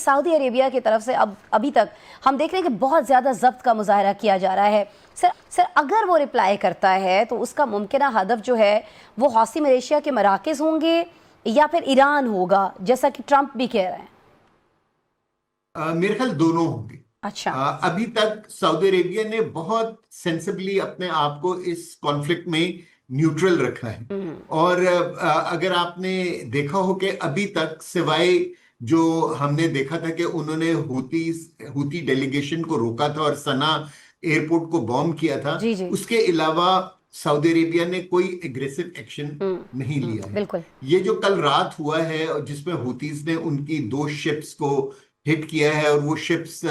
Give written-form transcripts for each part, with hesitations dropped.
Saudi Arabia की तरफ से अब अभी तक हम देख रहे हैं कि बहुत ज़्यादा ज़ब्त का मुजाहरा किया जा रहा है। सर अगर वो रिप्लाई करता है तो उसका मुमकिन हदफ जो है वो हौसी मलेशिया के मराकज़ होंगे या फिर ईरान होगा, जैसा कि ट्रंप भी कह रहे हैं? मेरे ख्याल दोनों होंगे। अच्छा। अभी तक सऊदी अरेबिया ने बहुत सेंसिबली अपने आप को इस कॉन्फ्लिक्ट में न्यूट्रल रखा है। हम्म। और अगर आपने देखा हो कि अभी तक सिवाय जो हमने देखा था कि उन्होंने हूती डेलीगेशन को रोका था और सना एयरपोर्ट को बॉम्ब किया था, जी जी। उसके अलावा सऊदी अरेबिया ने कोई एग्रेसिव एक्शन नहीं लिया है। बिल्कुल। ये जो कल रात हुआ है और जिसमें हूतीज ने उनकी 2 शिप्स को हिट किया है और वो शिप्स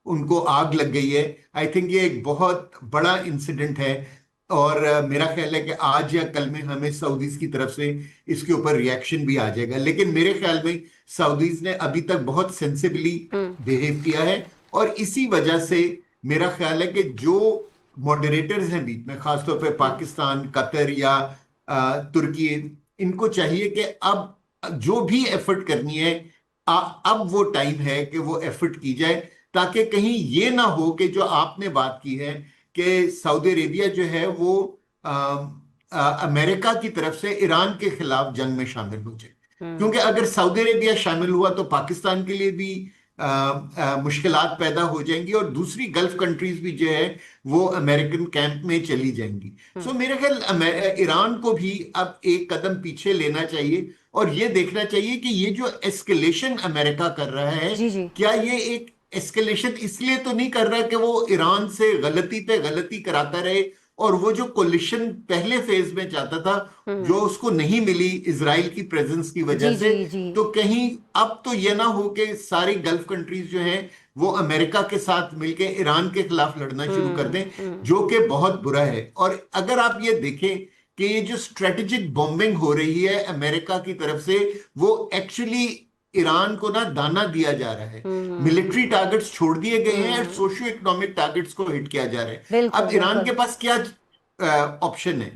उनको आग लग गई है, आई थिंक ये एक बहुत बड़ा इंसिडेंट है। और मेरा ख्याल है कि आज या कल में हमें सऊदीज की तरफ से इसके ऊपर रिएक्शन भी आ जाएगा। लेकिन मेरे ख्याल में सऊदीज ने अभी तक बहुत सेंसिबली बिहेव किया है। और इसी वजह से मेरा ख्याल है कि जो मॉडरेटर्स हैं बीच में, खासतौर पे पाकिस्तान, कतर या तुर्की, इनको चाहिए कि अब जो भी एफर्ट करनी है, अब वो टाइम है कि वो एफर्ट की जाए, ताकि कहीं ये ना हो कि जो आपने बात की है कि सऊदी अरेबिया जो है वो अमेरिका की तरफ से ईरान के खिलाफ जंग में शामिल हो जाए। क्योंकि अगर सऊदी अरेबिया शामिल हुआ तो पाकिस्तान के लिए भी मुश्किलात पैदा हो जाएंगी और दूसरी गल्फ कंट्रीज भी जो है वो अमेरिकन कैंप में चली जाएंगी। सो मेरे ख्याल ईरान को भी अब एक कदम पीछे लेना चाहिए और ये देखना चाहिए कि ये जो एस्केलेशन अमेरिका कर रहा है, जी जी। क्या ये एक एस्केलेशन इसलिए तो नहीं कर रहा कि वो ईरान से गलती पे गलती कराता रहे और वो जो कोलिशन पहले फेज में चाहता था जो उसको नहीं मिली इजराइल की प्रेजेंस की वजह जी से, जी जी। तो कहीं अब तो ये ना हो कि सारी गल्फ कंट्रीज जो हैं वो अमेरिका के साथ मिलकर ईरान के खिलाफ लड़ना शुरू कर दें, जो कि बहुत बुरा है। और अगर आप ये देखें कि ये जो स्ट्रेटेजिक बॉम्बिंग हो रही है अमेरिका की तरफ से, वो एक्चुअली ईरान को ना दाना दिया जा रहा है। मिलिट्री टारगेट्स छोड़ दिए गए हैं और सोशियो इकोनॉमिक टारगेट्स को हिट किया जा रहा है। बिल्कुल अब ईरान बिल्कुल। के पास क्या ऑप्शन है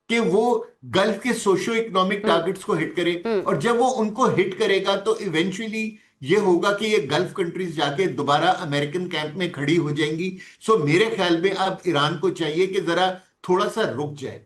कि वो गल्फ के सोशियो इकोनॉमिक टारगेट्स को हिट करे, और जब वो उनको हिट करेगा तो इवेंचुअली ये होगा कि ये गल्फ कंट्रीज जाके दोबारा अमेरिकन कैंप में खड़ी हो जाएंगी। सो मेरे ख्याल में अब ईरान को चाहिए कि जरा थोड़ा सा रुक जाए।